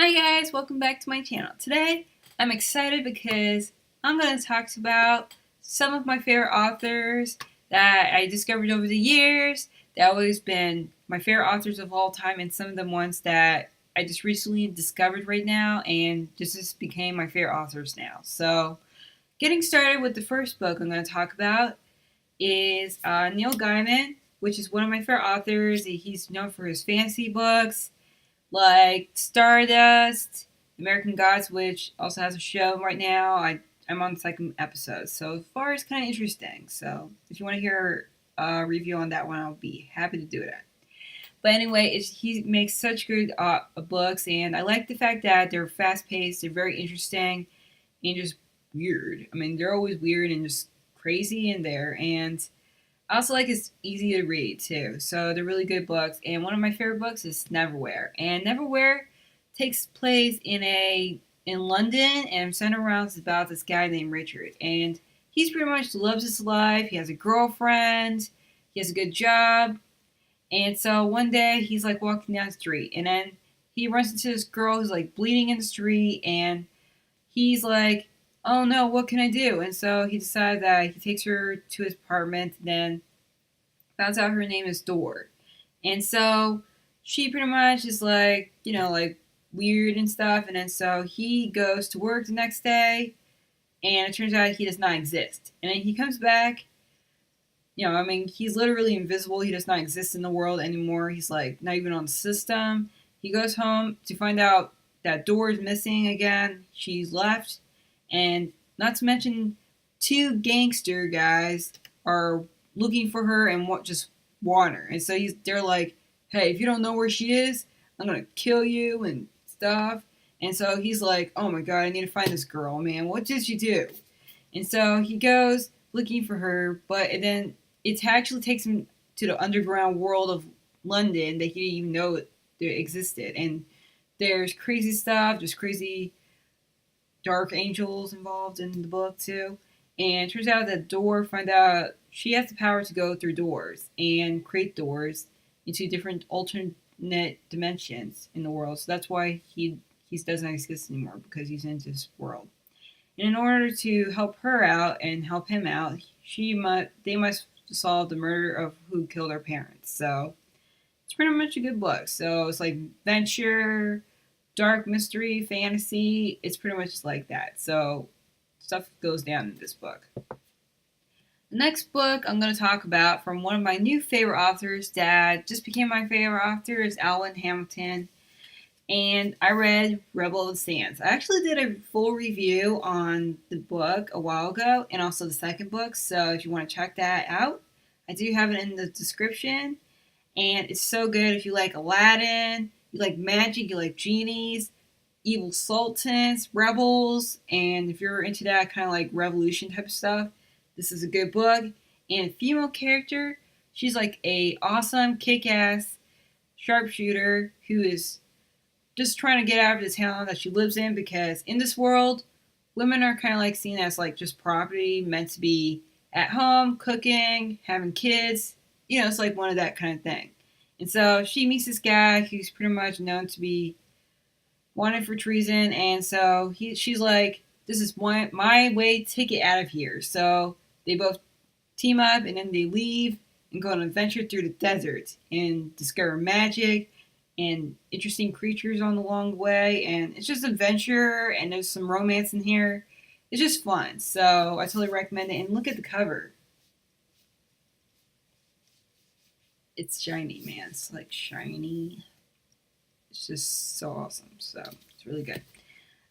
Hi guys, welcome back to my channel. Today I'm excited because I'm going to talk about some of my favorite authors that I discovered over the years that have always been my favorite authors of all time, and some of the ones that I just recently discovered right now and just became my favorite authors now. So getting started with the first book I'm going to talk about is Neal Gaiman, which is one of my favorite authors. He's known for his fantasy books like Stardust, American Gods, which also has a show right now. I'm on the second episode, so far it's kind of interesting. So if you want to hear a review on that one, I'll be happy to do that. But anyway, he makes such good books, and I like the fact that they're fast paced, they're very interesting, and just weird. I mean, they're always weird and just crazy in there, and I also like it's easy to read too. So they're really good books. And one of my favorite books is Neverwhere. And Neverwhere takes place in London and centered around about this guy named Richard. And he's pretty much loves his life. He has a girlfriend. He has a good job. And so one day he's like walking down the street, and then he runs into this girl who's like bleeding in the street, and he's like, "Oh no, what can I do?" And so he decides that he takes her to his apartment, and then finds out her name is Door. And so she pretty much is like, like weird and stuff. And then so he goes to work the next day, and it turns out he does not exist. And then he comes back, I mean, he's literally invisible. He does not exist in the world anymore. He's like not even on the system. He goes home to find out that Door is missing again. She's left. And not to mention, two gangster guys are looking for her and just want her. And so they're like, "Hey, if you don't know where she is, I'm gonna kill you and stuff." And so he's like, "Oh my god, I need to find this girl, man. What did she do?" And so he goes looking for her, but then it actually takes him to the underground world of London that he didn't even know there existed. And there's crazy stuff, there's crazy dark angels involved in the book too. And it turns out that Door find out she has the power to go through doors and create doors into different alternate dimensions in the world. So that's why he doesn't exist anymore, because he's into this world. And in order to help her out and help him out, they must solve the murder of who killed our parents. So it's pretty much a good book. So it's like adventure, dark mystery, fantasy. It's pretty much like that. So stuff goes down in this book. The next book I'm going to talk about from one of my new favorite authors that just became my favorite author is Alwyn Hamilton. And I read Rebel of the Sands. I actually did a full review on the book a while ago, and also the second book. So if you want to check that out, I do have it in the description. And it's so good if you like Aladdin, you like magic, you like genies, evil sultans, rebels, and if you're into that kind of like revolution type of stuff, this is a good book. And a female character, she's like a awesome, kick-ass sharpshooter who is just trying to get out of the town that she lives in, because in this world, women are kind of like seen as like just property, meant to be at home, cooking, having kids. It's like one of that kind of thing. And so she meets this guy who's pretty much known to be wanted for treason, and so she's like, "This is my way to get out of here." So they both team up, and then they leave and go on an adventure through the desert and discover magic and interesting creatures on the long way. And it's just adventure, and there's some romance in here. It's just fun. So I totally recommend it. And look at the cover. It's shiny, man. It's like shiny. It's just so awesome. So it's really good.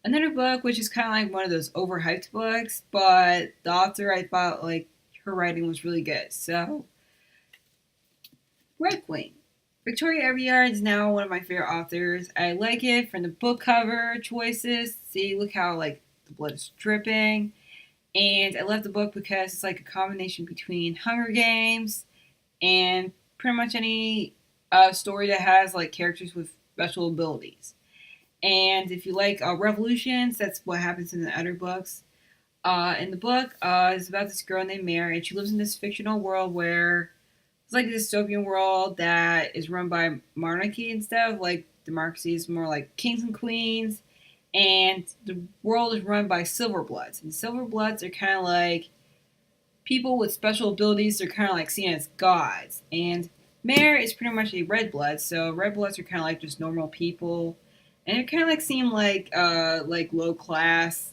Another book, which is kind of like one of those overhyped books, but the author, I thought like her writing was really good. So Red Queen. Victoria Aveyard is now one of my favorite authors. I like it from the book cover choices. See, look how like the blood is dripping. And I love the book because it's like a combination between Hunger Games and pretty much any story that has like characters with special abilities. And if you like revolutions, that's what happens in the other books. In the book, it's about this girl named Mary, and she lives in this fictional world where it's like a dystopian world that is run by monarchy and stuff. Like democracy. It's more like kings and queens, and the world is run by silverbloods. And silverbloods are kind of like people with special abilities. They're kind of like seen as gods. And Mare is pretty much a red blood, so red bloods are kind of like just normal people, and they kind of like seem like low class,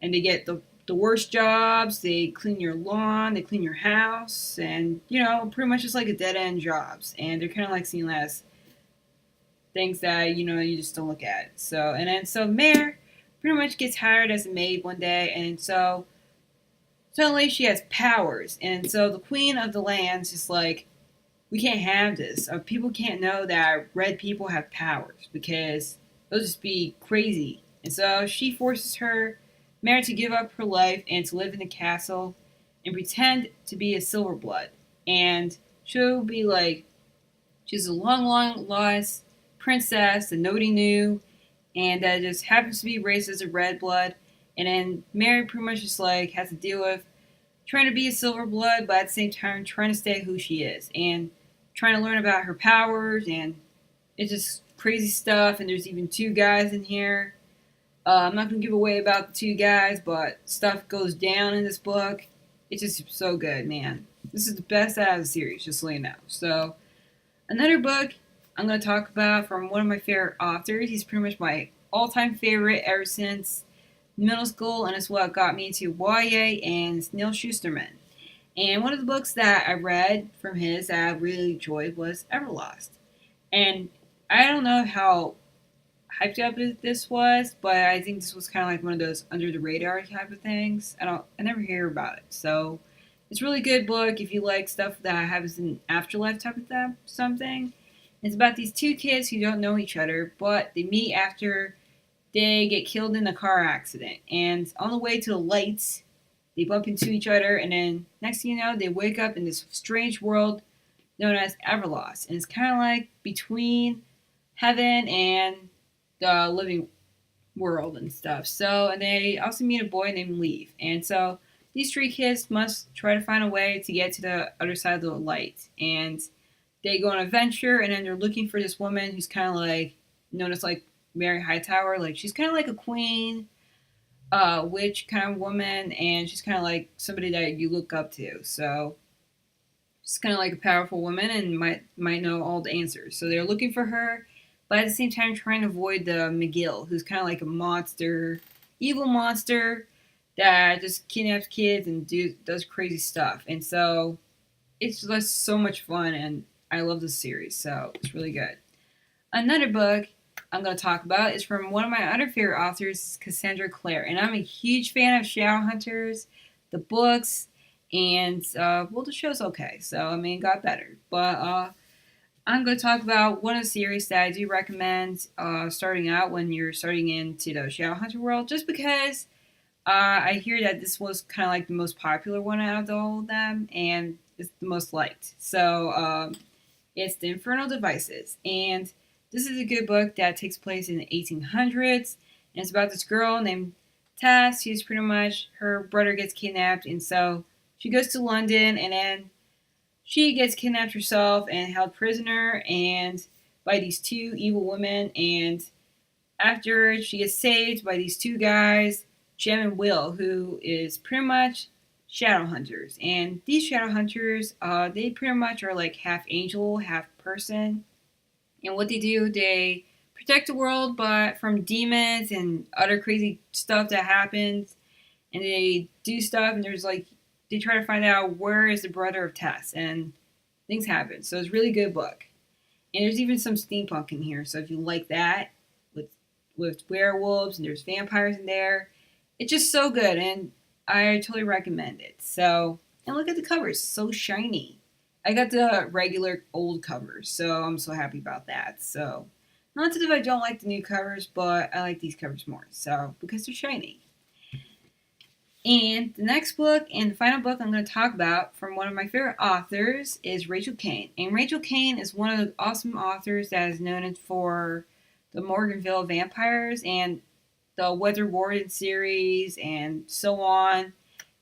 and they get the worst jobs. They clean your lawn, they clean your house, and pretty much just like a dead end jobs. And they're kind of like seen as things that you just don't look at. So Mare pretty much gets hired as a maid one day, and so suddenly she has powers, and so the queen of the land's just like, we can't have this. People can't know that red people have powers because it'll just be crazy. And so she forces Mare to give up her life and to live in the castle and pretend to be a silver blood. And she'll be like, she's a long, long lost princess that nobody knew, and that just happens to be raised as a red blood. And then Mary pretty much just like has to deal with trying to be a silver blood, but at the same time trying to stay who she is and trying to learn about her powers. And it's just crazy stuff. And there's even two guys in here. I'm not going to give away about the two guys, but stuff goes down in this book. It's just so good, man. This is the best out of the series, just so you know. So, another book I'm going to talk about from one of my favorite authors. He's pretty much my all-time favorite ever since middle school, and it's what got me into YA, and it's Neal Shusterman. And one of the books that I read from his that I really enjoyed was Everlost. And I don't know how hyped up this was, but I think this was kind of like one of those under the radar type of things. I never hear about it. So it's a really good book if you like stuff that happens in afterlife type of something. It's about these two kids who don't know each other, but they meet after they get killed in a car accident. And on the way to the lights, they bump into each other, and then next thing you know, they wake up in this strange world known as Everlost. And it's kind of like between heaven and the living world and stuff. So, and they also meet a boy named Leaf. And so these three kids must try to find a way to get to the other side of the light. And they go on an adventure, and then they're looking for this woman who's kind of like known as like Mary Hightower. Like, she's kind of like a queen, witch kind of woman, and she's kind of like somebody that you look up to. So she's kind of like a powerful woman and might know all the answers. So they're looking for her, but at the same time trying to avoid the McGill, who's kind of like a monster, evil monster that just kidnaps kids and does crazy stuff. And so it's just so much fun, and I love this series, so it's really good. Another book I'm going to talk about is from one of my other favorite authors, Cassandra Clare. And I'm a huge fan of Shadowhunters, the books, and, well, the show's okay. So, I mean, it got better. But I'm going to talk about one of the series that I do recommend starting out when you're starting into the Shadowhunter world, just because I hear that this was kind of like the most popular one out of all of them, and it's the most liked. So, it's The Infernal Devices. And this is a good book that takes place in the 1800s, and it's about this girl named Tess. She's pretty much, her brother gets kidnapped, and so she goes to London, and then she gets kidnapped herself and held prisoner and by these two evil women. And after she gets saved by these two guys, Jem and Will, who is pretty much shadow hunters. And these shadow hunters, they pretty much are like half angel, half person. And what they do, they protect the world but from demons and other crazy stuff that happens. And they do stuff, and there's like, they try to find out where is the brother of Tess, and things happen. So it's a really good book. And there's even some steampunk in here, so if you like that, with werewolves, and there's vampires in there, it's just so good, and I totally recommend it. So, and look at the covers, so shiny. I got the regular old covers, so I'm so happy about that. So, not that I don't like the new covers, but I like these covers more, so, because they're shiny. And the next book and the final book I'm going to talk about from one of my favorite authors is Rachel Caine. And Rachel Caine is one of the awesome authors that is known for the Morganville Vampires and the Weather Warden series and so on.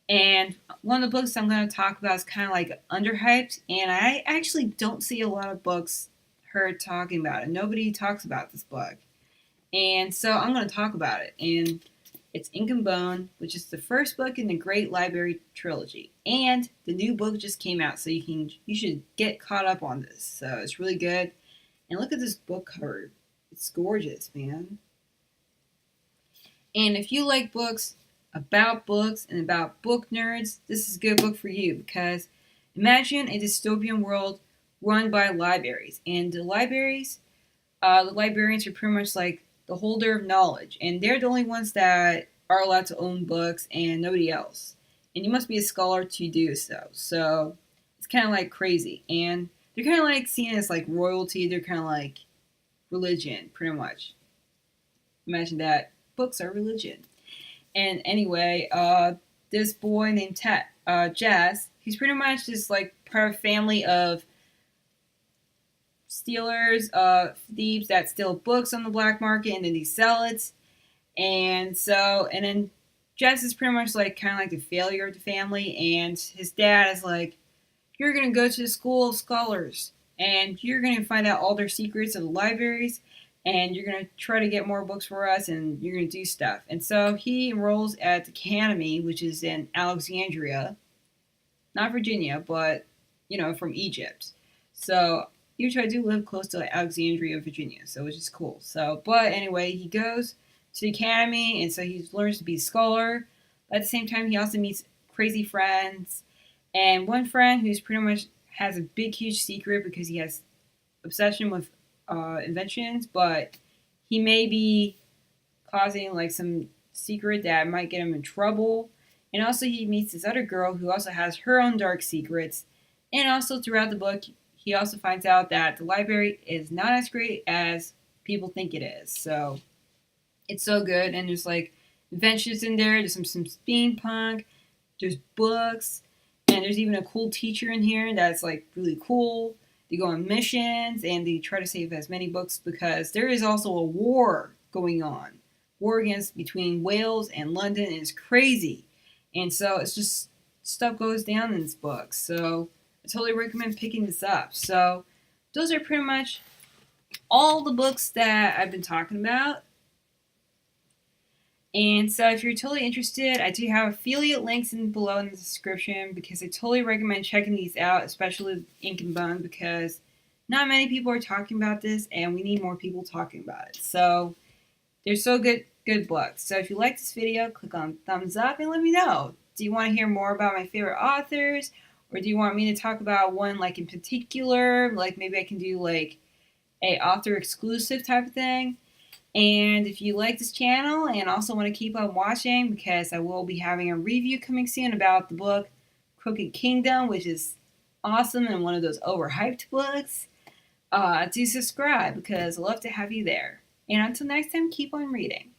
And one of the books I'm going to talk about is kind of like underhyped, and I actually don't see a lot of books heard talking about it. Nobody talks about this book. And so I'm going to talk about it. And it's Ink and Bone, which is the first book in the Great Library Trilogy. And the new book just came out, so you should get caught up on this. So it's really good. And look at this book cover. It's gorgeous, man. And if you like books and about book nerds, this is a good book for you because imagine a dystopian world run by libraries. And the libraries, the librarians are pretty much like the holder of knowledge. And they're the only ones that are allowed to own books and nobody else. And you must be a scholar to do so. So it's kind of like crazy. And they're kind of like seen as like royalty. They're kind of like religion, pretty much. Imagine that. Books are religion. And anyway, this boy named Jazz, he's pretty much just like part of a family of stealers, thieves that steal books on the black market and then they sell it. And then Jazz is pretty much like kind of like the failure of the family. And his dad is like, you're going to go to the school of scholars and you're going to find out all their secrets of the libraries. And you're going to try to get more books for us, and you're going to do stuff. And so he enrolls at the Academy, which is in Alexandria. Not Virginia, but, from Egypt. So, usually I do live close to Alexandria, Virginia, so which is cool. So, but anyway, he goes to the Academy, and so he learns to be a scholar. But at the same time, he also meets crazy friends. And one friend who's pretty much has a big, huge secret because he has obsession with inventions, but he may be causing like some secret that might get him in trouble. And also he meets this other girl who also has her own dark secrets. And also throughout the book, he also finds out that the library is not as great as people think it is. So it's so good. And there's like adventures in there. There's some steampunk. There's books. And there's even a cool teacher in here that's like really cool. They go on missions and they try to save as many books because there is also a war going on. War between Wales and London, and it's crazy. And so it's just stuff goes down in this book. So I totally recommend picking this up. So those are pretty much all the books that I've been talking about. And so if you're totally interested, I do have affiliate links below in the description because I totally recommend checking these out, especially Ink and Bone, because not many people are talking about this and we need more people talking about it. So they're so good books. So if you like this video, click on thumbs up and let me know. Do you want to hear more about my favorite authors? Or do you want me to talk about one like in particular? Like maybe I can do like a author exclusive type of thing. And if you like this channel and also want to keep on watching, because I will be having a review coming soon about the book Crooked Kingdom, which is awesome and one of those overhyped books, do subscribe because I'd love to have you there. And until next time, keep on reading.